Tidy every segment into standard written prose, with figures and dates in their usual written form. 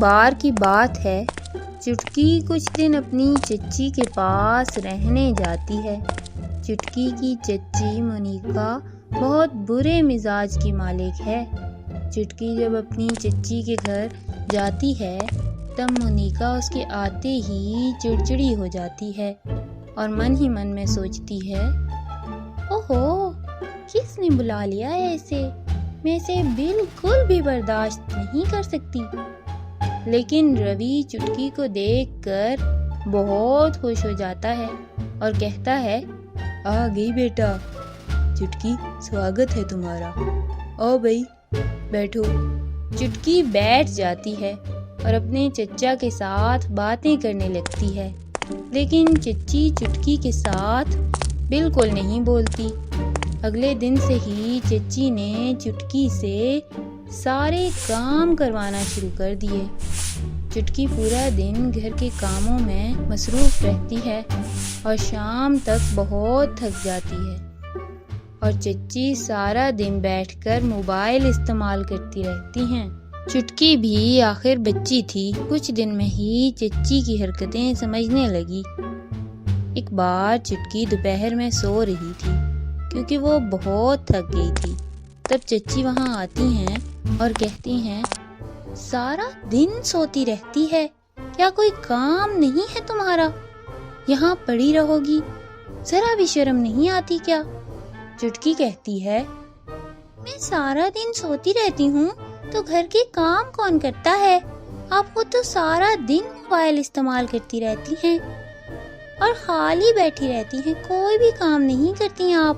بار کی بات ہے، چٹکی کچھ دن اپنی چچی کے پاس رہنے جاتی ہے۔ چٹکی کی چچی مونیکا بہت برے مزاج کی مالک ہے۔ چٹکی جب اپنی چچی کے گھر جاتی ہے تب مونیکا اس کے آتے ہی چڑچڑی ہو جاتی ہے اور من ہی من میں سوچتی ہے، اوہو، کس نے بلا لیا ہے اسے؟ میں اسے بالکل بھی برداشت نہیں کر سکتی۔ لیکن روی چٹکی کو دیکھ کر بہت خوش ہو جاتا ہے اور کہتا ہے، آ گئی بیٹا، چٹکی سواگت ہے تمہارا، آؤ بھائی بیٹھو۔ چٹکی بیٹھ جاتی ہے اور اپنے چچا کے ساتھ باتیں کرنے لگتی ہے، لیکن چچی چٹکی کے ساتھ بالکل نہیں بولتی۔ اگلے دن سے ہی چچی نے چٹکی سے سارے کام کروانا شروع کر دیے۔ چٹکی پورا دن گھر کے کاموں میں مصروف رہتی ہے اور شام تک بہت تھک جاتی ہے، اور چچی سارا دن بیٹھ کر موبائل استعمال کرتی رہتی ہیں۔ چٹکی بھی آخر بچی تھی، کچھ دن میں ہی چچی کی حرکتیں سمجھنے لگی۔ ایک بار چٹکی دوپہر میں سو رہی تھی کیونکہ وہ بہت تھک گئی تھی۔ تب چچی وہاں آتی ہیں اور کہتی ہیں، سارا دن سوتی رہتی ہے، کیا کوئی کام نہیں ہے تمہارا؟ یہاں پڑی رہو گی، ذرا بھی شرم نہیں آتی کیا؟ چٹکی کہتی ہے، میں سارا دن سوتی رہتی ہوں تو گھر کے کام کون کرتا ہے؟ آپ کو تو سارا دن موبائل استعمال کرتی رہتی ہیں اور خالی بیٹھی رہتی ہیں، کوئی بھی کام نہیں کرتی ہیں آپ۔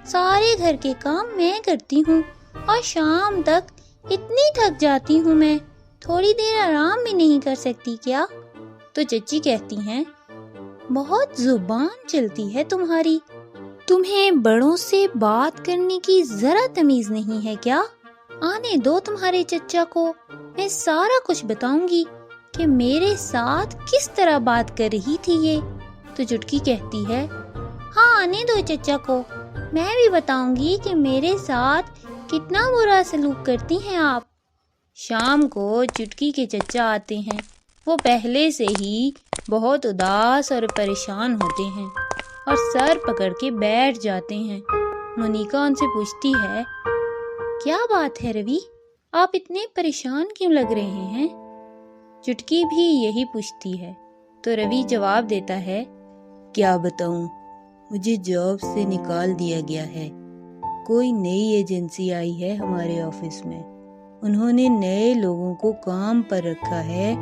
سارے گھر کے کام میں کرتی ہوں اور شام تک اتنی تھک جاتی ہوں میں، تھوڑی دیر آرام بھی نہیں کر سکتی کیا؟ تو چچی کہتی ہیں، بہت زبان چلتی ہے تمہاری، تمہیں بڑوں سے بات کرنے کی ذرا تمیز نہیں ہے کیا؟ آنے دو تمہارے چچا کو، میں سارا کچھ بتاؤں گی کہ میرے ساتھ کس طرح بات کر رہی تھی یہ۔ تو چٹکی کہتی ہے، ہاں آنے دو چچا کو، میں بھی بتاؤں گی کہ میرے ساتھ کتنا برا سلوک کرتی ہیں آپ۔ شام کو چٹکی کے چچا آتے ہیں، وہ پہلے سے ہی بہت اداس اور پریشان ہوتے ہیں اور سر پکڑ کے بیٹھ جاتے ہیں۔ مونیکا ان سے پوچھتی ہے، کیا بات ہے روی، آپ اتنے پریشان کیوں لگ رہے ہیں؟ چٹکی بھی یہی پوچھتی ہے تو روی جواب دیتا ہے، کیا بتاؤں، مجھے جاب سے نکال دیا گیا ہے۔ کوئی نئی ایجنسی آئی ہے ہمارے آفس میں، انہوں نے نئے لوگوں کو کام پر رکھا ہے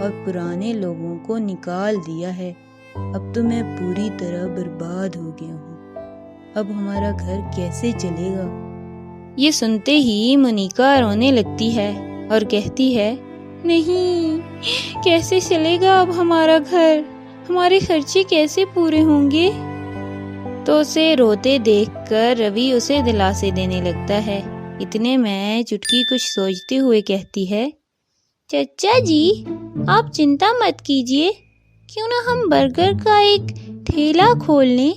اور پرانے لوگوں کو نکال دیا ہے۔ اب تو میں پوری طرح برباد ہو گیا ہوں، اب ہمارا گھر کیسے چلے گا؟ یہ سنتے ہی مونیکا رونے لگتی ہے اور کہتی ہے، نہیں، کیسے چلے گا اب ہمارا گھر؟ ہمارے خرچے کیسے پورے ہوں گے؟ تو اسے روتے دیکھ کر روی اسے دلاسے دینے لگتا ہے۔ اتنے میں چٹکی کچھ سوچتے ہوئے کہتی ہے، چچا جی، آپ چنتا مت کیجیے، کیوں نہ ہم برگر کا ایک ٹھیلا کھول لیں؟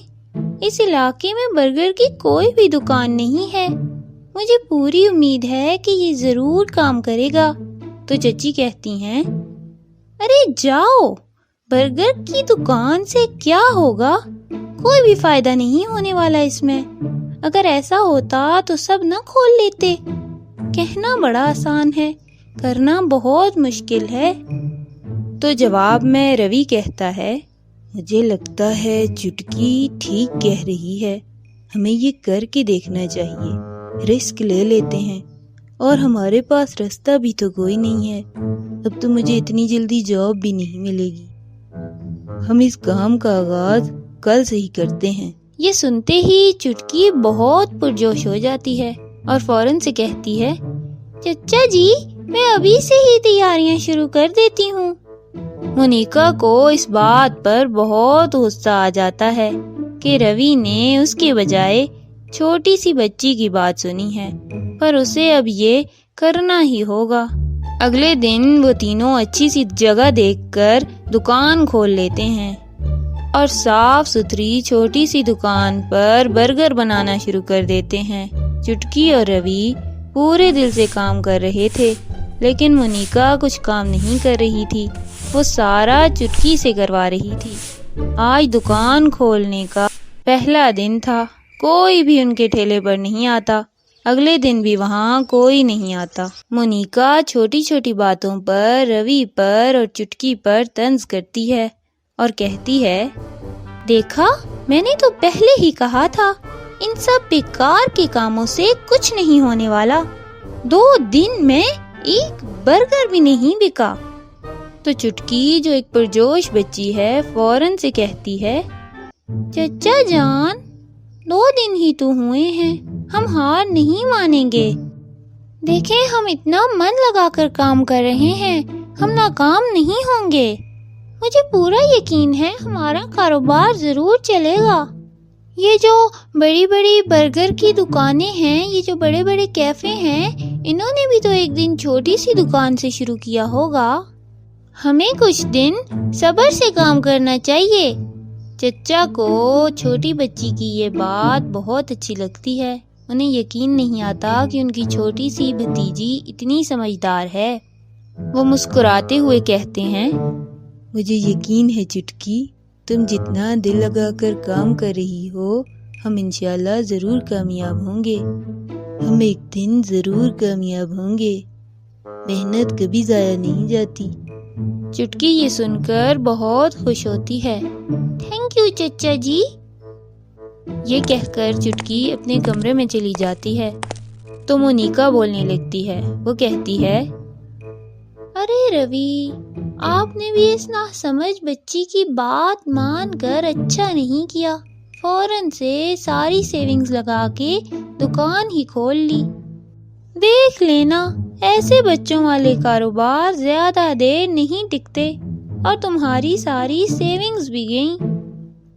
اس علاقے میں برگر کی کوئی بھی دکان نہیں ہے، مجھے پوری امید ہے کہ یہ ضرور کام کرے گا۔ تو چچی کہتی ہیں، ارے جاؤ، برگر کی دکان سے کیا ہوگا؟ کوئی بھی فائدہ نہیں ہونے والا اس میں، اگر ایسا ہوتا تو سب نہ کھول لیتے۔ کہنا بڑا آسان ہے، کرنا بہت مشکل ہے۔ تو جواب میں روی کہتا ہے، مجھے لگتا ہے چٹکی ٹھیک کہہ رہی ہے، ہمیں یہ کر کے دیکھنا چاہیے، رسک لے لیتے ہیں، اور ہمارے پاس راستہ بھی تو کوئی نہیں ہے، اب تو مجھے اتنی جلدی جاب بھی نہیں ملے گی، ہم اس کام کا آغاز کل سے ہی کرتے ہیں۔ یہ سنتے ہی چٹکی بہت پرجوش ہو جاتی ہے اور فوراً سے کہتی ہے، چچا جی، میں ابھی سے ہی تیاریاں شروع کر دیتی ہوں۔ مونیکا کو اس بات پر بہت غصہ آ جاتا ہے کہ روی نے اس کے بجائے چھوٹی سی بچی کی بات سنی ہے، پر اسے اب یہ کرنا ہی ہوگا۔ اگلے دن وہ تینوں اچھی سی جگہ دیکھ کر دکان کھول لیتے ہیں اور صاف ستھری چھوٹی سی دکان پر برگر بنانا شروع کر دیتے ہیں۔ چٹکی اور روی پورے دل سے کام کر رہے تھے لیکن مونیکا کچھ کام نہیں کر رہی تھی، وہ سارا چٹکی سے کروا رہی تھی۔ آج دکان کھولنے کا پہلا دن تھا، کوئی بھی ان کے ٹھیلے پر نہیں آتا، اگلے دن بھی وہاں کوئی نہیں آتا۔ مونیکا چھوٹی چھوٹی باتوں پر روی پر اور چٹکی پر طنز کرتی ہے اور کہتی ہے، دیکھا، میں نے تو پہلے ہی کہا تھا، ان سب بیکار کے کاموں سے کچھ نہیں ہونے والا، 2 دن میں ایک برگر بھی نہیں بکا۔ تو چٹکی جو ایک پرجوش بچی ہے فوراً سے کہتی ہے، چچا جان، 2 دن ہی تو ہوئے ہیں، ہم ہار نہیں مانیں گے۔ دیکھیں، ہم اتنا من لگا کر کام کر رہے ہیں، ہم ناکام نہیں ہوں گے۔ مجھے پورا یقین ہے ہمارا کاروبار ضرور چلے گا۔ یہ جو بڑی بڑی برگر کی دکانیں ہیں، یہ جو بڑے بڑے کیفے ہیں، انہوں نے بھی تو ایک دن چھوٹی سی دکان سے شروع کیا ہوگا۔ ہمیں کچھ دن صبر سے کام کرنا چاہیے۔ چچا کو چھوٹی بچی کی یہ بات بہت اچھی لگتی ہے، انہیں یقین نہیں آتا کہ ان کی چھوٹی سی بھتیجی اتنی سمجھدار ہے۔ وہ مسکراتے ہوئے کہتے ہیں، مجھے یقین ہے چٹکی، تم جتنا دل لگا کر کام کر رہی ہو، ہم انشاءاللہ ضرور کامیاب ہوں گے، ہم ایک دن ضرور کامیاب ہوں گے، محنت کبھی ضائع نہیں جاتی۔ چٹکی یہ سن کر بہت خوش ہوتی ہے۔ تھینک یو چچا جی، یہ کہہ کر چٹکی اپنے کمرے میں چلی جاتی ہے۔ تو مونیکا بولنے لگتی ہے، وہ کہتی ہے، ارے روی، آپ نے بھی اس ناسمجھ بچی کی بات مان کر اچھا نہیں کیا، فوراً سے ساری سیونگز لگا کے دکان ہی کھول لی۔ دیکھ لینا، ایسے بچوں والے کاروبار زیادہ دیر نہیں ٹکتے، اور تمہاری ساری سیونگز بھی گئیں۔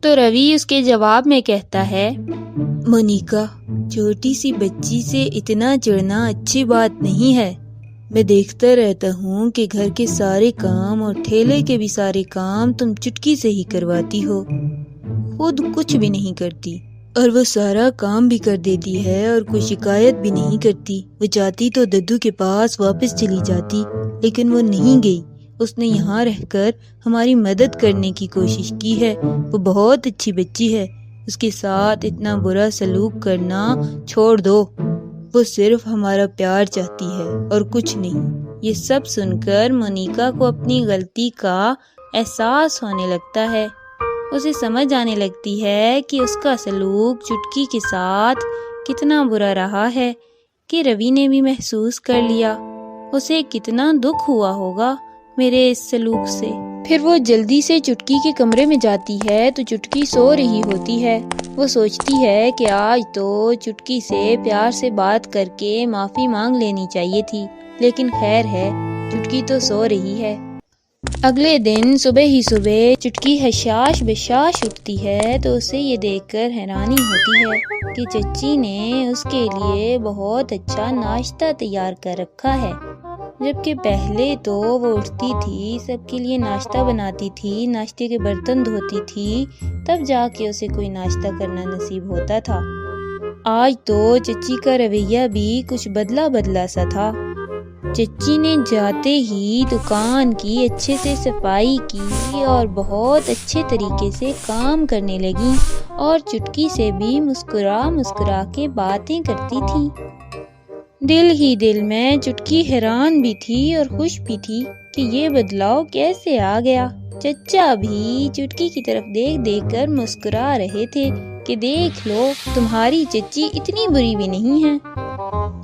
تو روی اس کے جواب میں کہتا ہے، مونیکا، چھوٹی سی بچی سے اتنا چڑھنا اچھی بات نہیں ہے، میں دیکھتا رہتا ہوں کہ گھر کے سارے کام اور ٹھیلے کے بھی سارے کام تم چٹکی سے ہی کرواتی ہو، خود کچھ بھی نہیں کرتی، اور وہ سارا کام بھی کر دیتی ہے اور کوئی شکایت بھی نہیں کرتی۔ وہ چاہتی تو ددو کے پاس واپس چلی جاتی، لیکن وہ نہیں گئی، اس نے یہاں رہ کر ہماری مدد کرنے کی کوشش کی ہے۔ وہ بہت اچھی بچی ہے، اس کے ساتھ اتنا برا سلوک کرنا چھوڑ دو، وہ صرف ہمارا پیار چاہتی ہے اور کچھ نہیں۔ یہ سب سن کر مونیکا کو اپنی غلطی کا احساس ہونے لگتا ہے، اسے سمجھ آنے لگتی ہے کہ اس کا سلوک چٹکی کے ساتھ کتنا برا رہا ہے، کہ روی نے بھی محسوس کر لیا، اسے کتنا دکھ ہوا ہوگا میرے اس سلوک سے۔ پھر وہ جلدی سے چٹکی کے کمرے میں جاتی ہے تو چٹکی سو رہی ہوتی ہے۔ وہ سوچتی ہے کہ آج تو چٹکی سے پیار سے بات کر کے معافی مانگ لینی چاہیے تھی، لیکن خیر ہے، چٹکی تو سو رہی ہے۔ اگلے دن صبح ہی صبح چٹکی حشاش بشاش اٹھتی ہے تو اسے یہ دیکھ کر حیرانی ہوتی ہے کہ چچی نے اس کے لیے بہت اچھا ناشتہ تیار کر رکھا ہے، جبکہ پہلے تو وہ اٹھتی تھی، سب کے لیے ناشتہ بناتی تھی، ناشتے کے برتن دھوتی تھی، تب جا کے اسے کوئی ناشتہ کرنا نصیب ہوتا تھا۔ آج تو چچی کا رویہ بھی کچھ بدلا بدلا سا تھا۔ چچی نے جاتے ہی دکان کی اچھے سے صفائی کی اور بہت اچھے طریقے سے کام کرنے لگی، اور چٹکی سے بھی مسکرا مسکرا کے باتیں کرتی تھی۔ دل ہی دل میں چٹکی حیران بھی تھی اور خوش بھی تھی کہ یہ بدلاؤ کیسے آ گیا۔ چچا بھی چٹکی کی طرف دیکھ دیکھ کر مسکرا رہے تھے کہ دیکھ لو، تمہاری چچی اتنی بری بھی نہیں ہے۔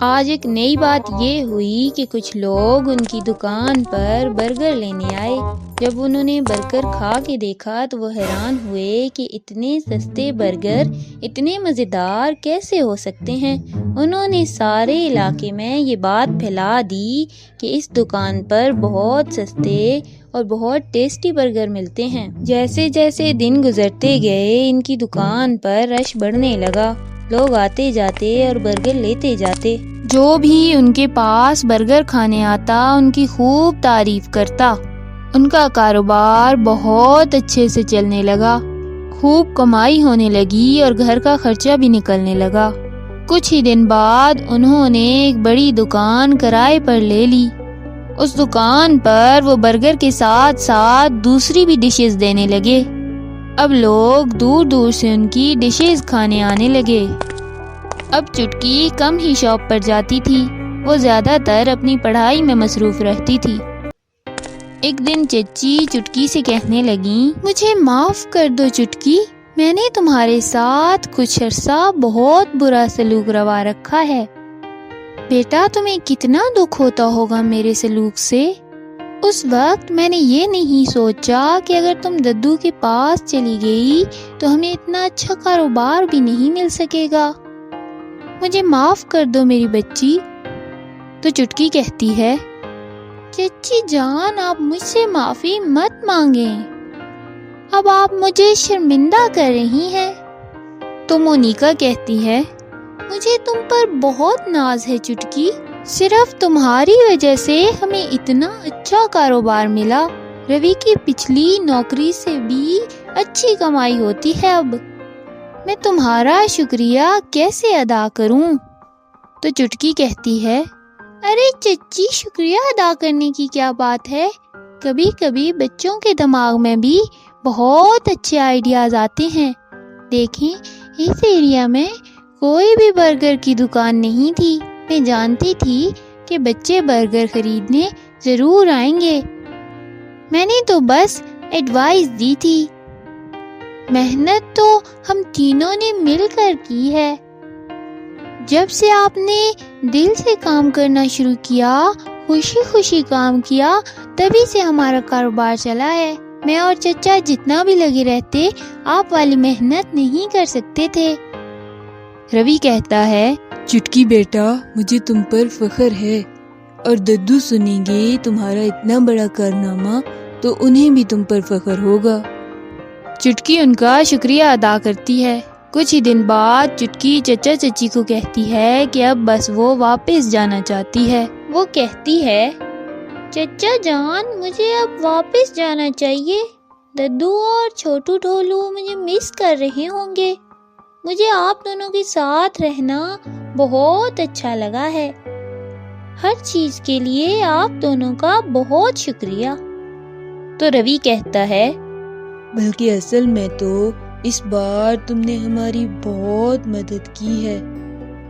آج ایک نئی بات یہ ہوئی کہ کچھ لوگ ان کی دکان پر برگر لینے آئے۔ جب انہوں نے برگر کھا کے دیکھا تو وہ حیران ہوئے کہ اتنے سستے برگر اتنے مزیدار کیسے ہو سکتے ہیں۔ انہوں نے سارے علاقے میں یہ بات پھیلا دی کہ اس دکان پر بہت سستے اور بہت ٹیسٹی برگر ملتے ہیں۔ جیسے جیسے دن گزرتے گئے ان کی دکان پر رش بڑھنے لگا، لوگ آتے جاتے اور برگر لیتے جاتے۔ جو بھی ان کے پاس برگر کھانے آتا ان کی خوب تعریف کرتا۔ ان کا کاروبار بہت اچھے سے چلنے لگا، خوب کمائی ہونے لگی اور گھر کا خرچہ بھی نکلنے لگا۔ کچھ ہی دن بعد انہوں نے ایک بڑی دکان کرائے پر لے لی۔ اس دکان پر وہ برگر کے ساتھ ساتھ دوسری بھی ڈشز دینے لگے۔ اب لوگ دور دور سے ان کی ڈشز کھانے آنے لگے۔ اب چٹکی کم ہی شاپ پر جاتی تھی، وہ زیادہ تر اپنی پڑھائی میں مصروف رہتی تھی۔ ایک دن چچی چٹکی سے کہنے لگیں، مجھے معاف کر دو چٹکی، میں نے تمہارے ساتھ کچھ عرصہ بہت برا سلوک روا رکھا ہے۔ بیٹا تمہیں کتنا دکھ ہوتا ہوگا میرے سلوک سے۔ اس وقت میں نے یہ نہیں سوچا کہ اگر تم ددو کے پاس چلی گئی تو ہمیں اتنا اچھا کاروبار بھی نہیں مل سکے گا۔ مجھے معاف کر دو میری بچی۔ تو چٹکی کہتی ہے، چچی جان آپ مجھ سے معافی مت مانگیں، اب آپ مجھے شرمندہ کر رہی ہیں۔ تو مونیکا کہتی ہے، مجھے تم پر بہت ناز ہے چٹکی، صرف تمہاری وجہ سے ہمیں اتنا اچھا کاروبار ملا۔ روی کی پچھلی نوکری سے بھی اچھی کمائی ہوتی ہے اب، میں تمہارا شکریہ کیسے ادا کروں؟ تو چٹکی کہتی ہے، ارے چچی شکریہ ادا کرنے کی کیا بات ہے، کبھی کبھی بچوں کے دماغ میں بھی بہت اچھے آئیڈیاز آتے ہیں۔ دیکھیں اس ایریا میں کوئی بھی برگر کی دکان نہیں تھی، میں جانتی تھی کہ بچے برگر خریدنے ضرور آئیں گے، میں نے تو بس ایڈوائز دی تھی۔ محنت تو ہم تینوں نے مل کر کی ہے، جب سے آپ نے دل سے کام کرنا شروع کیا، خوشی خوشی کام کیا، تبھی سے ہمارا کاروبار چلا ہے۔ میں اور چچا جتنا بھی لگے رہتے آپ والی محنت نہیں کر سکتے تھے۔ روی کہتا ہے، چٹکی بیٹا مجھے تم پر فخر ہے، اور ددو سنیں گے تمہارا اتنا بڑا کارنامہ تو انہیں بھی تم پر فخر ہوگا۔ چٹکی ان کا شکریہ ادا کرتی ہے۔ کچھ ہی دن بعد چٹکی چچا چچی کو کہتی ہے کہ اب بس وہ واپس جانا چاہتی ہے۔ وہ کہتی ہے، چچا جان مجھے اب واپس جانا چاہیے، ددو اور چھوٹو ڈھولو مجھے مس کر رہے ہوں گے، مجھے آپ دونوں کے ساتھ رہنا بہت اچھا لگا ہے، ہر چیز کے لیے آپ دونوں کا بہت شکریہ۔ تو روی کہتا ہے، بلکہ اصل میں تو اس بار تم نے ہماری بہت مدد کی ہے۔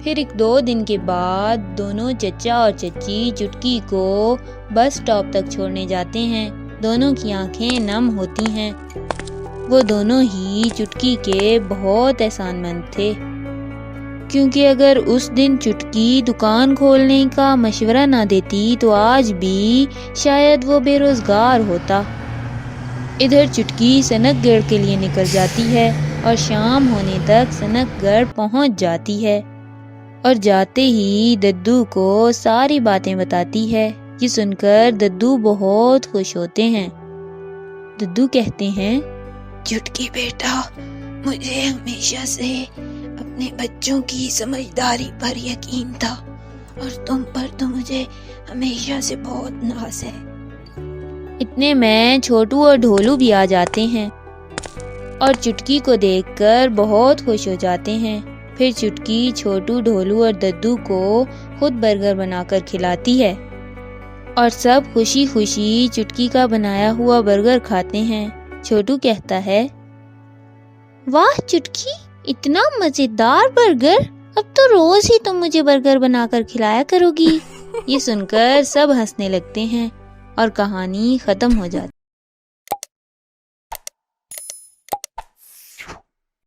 پھر 1-2 دن کے بعد دونوں چچا اور چچی چٹکی کو بس سٹاپ تک چھوڑنے جاتے ہیں۔ دونوں کی آنکھیں نم ہوتی ہیں، وہ دونوں ہی چٹکی کے بہت احسان مند تھے، کیونکہ اگر اس دن چٹکی دکان کھولنے کا مشورہ نہ دیتی تو آج بھی شاید وہ بے روزگار ہوتا۔ ادھر چٹکی سنک گڑھ کے لیے نکل جاتی ہے اور شام ہونے تک سنک گڑھ پہنچ جاتی ہے، اور جاتے ہی ددو کو ساری باتیں بتاتی ہے۔ یہ سن کر ددو بہت خوش ہوتے ہیں۔ ددو کہتے ہیں، چٹکی بیٹا مجھے ہمیشہ سے اپنے بچوں کی سمجھداری پر یقین تھا، اور تم پر تو مجھے ہمیشہ سے بہت ناز ہے۔ اتنے میں چھوٹو اور ڈھولو بھی آ جاتے ہیں اور چٹکی کو دیکھ کر بہت خوش ہو جاتے ہیں۔ پھر چٹکی چھوٹو ڈھولو اور ددو کو خود برگر بنا کر کھلاتی ہے، اور سب خوشی خوشی چٹکی کا بنایا ہوا برگر کھاتے ہیں۔ چھوٹو کہتا ہے، واہ چٹکی اتنا مزیدار برگر، اب تو روز ہی تم مجھے برگر بنا کر کھلایا کرو گی۔ یہ سن کر سب ہنسنے لگتے ہیں اور کہانی ختم ہو جاتی ہے۔